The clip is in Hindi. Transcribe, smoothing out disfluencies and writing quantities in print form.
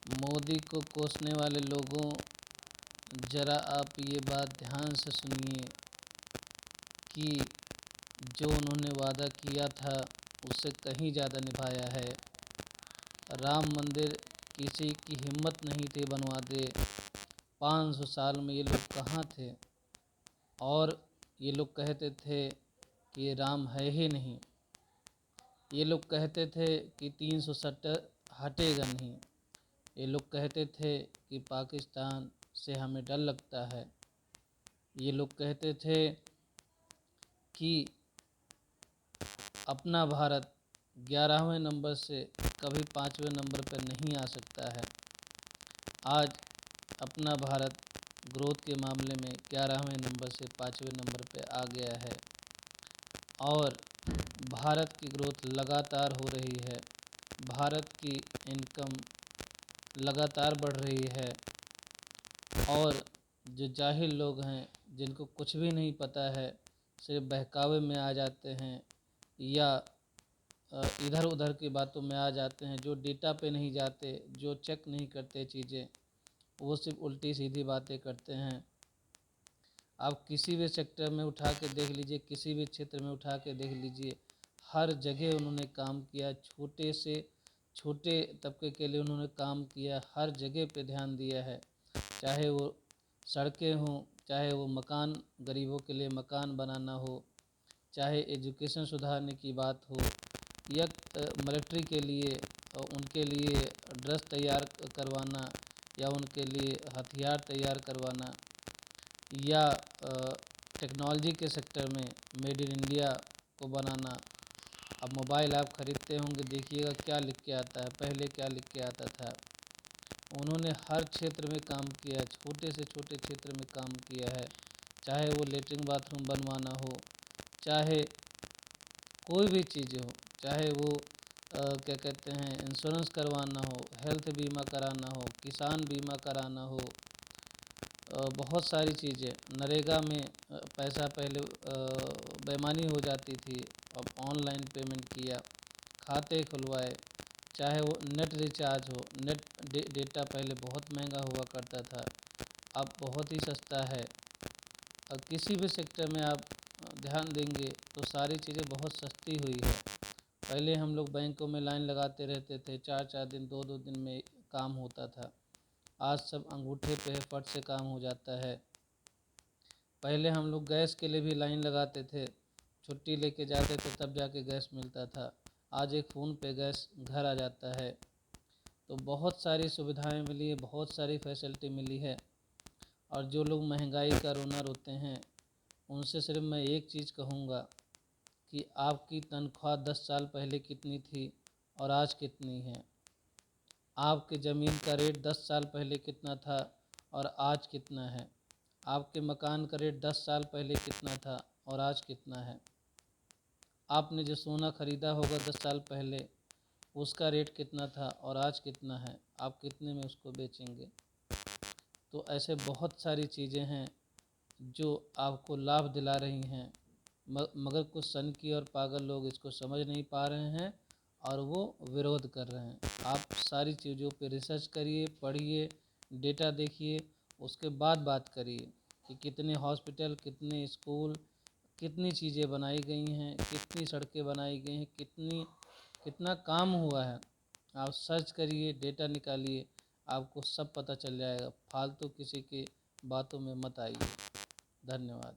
मोदी को कोसने वाले लोगों, ज़रा आप ये बात ध्यान से सुनिए कि जो उन्होंने वादा किया था उससे कहीं ज़्यादा निभाया है। राम मंदिर किसी की हिम्मत नहीं थी बनवा दे। 500 साल में ये लोग कहाँ थे? और ये लोग कहते थे कि राम है ही नहीं। ये लोग कहते थे कि 370 हटेगा नहीं। ये लोग कहते थे कि पाकिस्तान से हमें डर लगता है। ये लोग कहते थे कि अपना भारत 11वें नंबर से कभी 5वें नंबर पर नहीं आ सकता है। आज अपना भारत ग्रोथ के मामले में 11वें नंबर से 5वें नंबर पर आ गया है और भारत की ग्रोथ लगातार हो रही है। भारत की इनकम लगातार बढ़ रही है और जो जाहिल लोग हैं, जिनको कुछ भी नहीं पता है, सिर्फ बहकावे में आ जाते हैं या इधर उधर की बातों में आ जाते हैं, जो डेटा पे नहीं जाते, जो चेक नहीं करते चीज़ें, वो सिर्फ उल्टी सीधी बातें करते हैं। आप किसी भी सेक्टर में उठा के देख लीजिए, किसी भी क्षेत्र में उठा के देख लीजिए, हर जगह उन्होंने काम किया। छोटे से छोटे तबके के लिए उन्होंने काम किया, हर जगह पे ध्यान दिया है। चाहे वो सड़कें हों, चाहे वो मकान, गरीबों के लिए मकान बनाना हो, चाहे एजुकेशन सुधारने की बात हो, या मिलिट्री के लिए उनके लिए ड्रेस तैयार करवाना, या उनके लिए हथियार तैयार करवाना, या टेक्नोलॉजी के सेक्टर में मेड इन इंडिया को बनाना। अब मोबाइल आप ख़रीदते होंगे, देखिएगा क्या लिख के आता है, पहले क्या लिख के आता था। उन्होंने हर क्षेत्र में काम किया, छोटे से छोटे क्षेत्र में काम किया है। चाहे वो लेटरिन बाथरूम बनवाना हो, चाहे कोई भी चीज़ें हो, चाहे वो क्या कहते हैं इंश्योरेंस करवाना हो, हेल्थ बीमा कराना हो, किसान बीमा कराना हो, बहुत सारी चीज़ें। नरेगा में पैसा पहले बेईमानी हो जाती थी, अब ऑनलाइन पेमेंट किया, खाते खुलवाए। चाहे वो नेट रिचार्ज हो, नेट डेटा पहले बहुत महंगा हुआ करता था, अब बहुत ही सस्ता है। अब किसी भी सेक्टर में आप ध्यान देंगे तो सारी चीज़ें बहुत सस्ती हुई है। पहले हम लोग बैंकों में लाइन लगाते रहते थे, 4-4 दिन 2-2 दिन में काम होता था। आज सब अंगूठे पे फट से काम हो जाता है। पहले हम लोग गैस के लिए भी लाइन लगाते थे, छुट्टी लेके जाते थे तब जाके गैस मिलता था। आज एक फ़ोन पे गैस घर आ जाता है। तो बहुत सारी सुविधाएं मिली है, बहुत सारी फैसिलिटी मिली है। और जो लोग महंगाई का रोना रोते हैं, उनसे सिर्फ मैं एक चीज़ कहूँगा कि आपकी तनख्वाह 10 साल पहले कितनी थी और आज कितनी है। आपके ज़मीन का रेट 10 साल पहले कितना था और आज कितना है। आपके मकान का रेट 10 साल पहले कितना था और आज कितना है। आपने जो सोना ख़रीदा होगा 10 साल पहले, उसका रेट कितना था और आज कितना है, आप कितने में उसको बेचेंगे। तो ऐसे बहुत सारी चीज़ें हैं जो आपको लाभ दिला रही हैं, मगर कुछ सनकी और पागल लोग इसको समझ नहीं पा रहे हैं और वो विरोध कर रहे हैं। आप सारी चीज़ों पे रिसर्च करिए, पढ़िए, डेटा देखिए, उसके बाद बात करिए कि कितने हॉस्पिटल, कितने स्कूल, कितनी चीज़ें बनाई गई हैं, कितनी सड़कें बनाई गई हैं, कितना काम हुआ है। आप सर्च करिए, डेटा निकालिए, आपको सब पता चल जाएगा। फालतू किसी की बातों में मत आइए। धन्यवाद।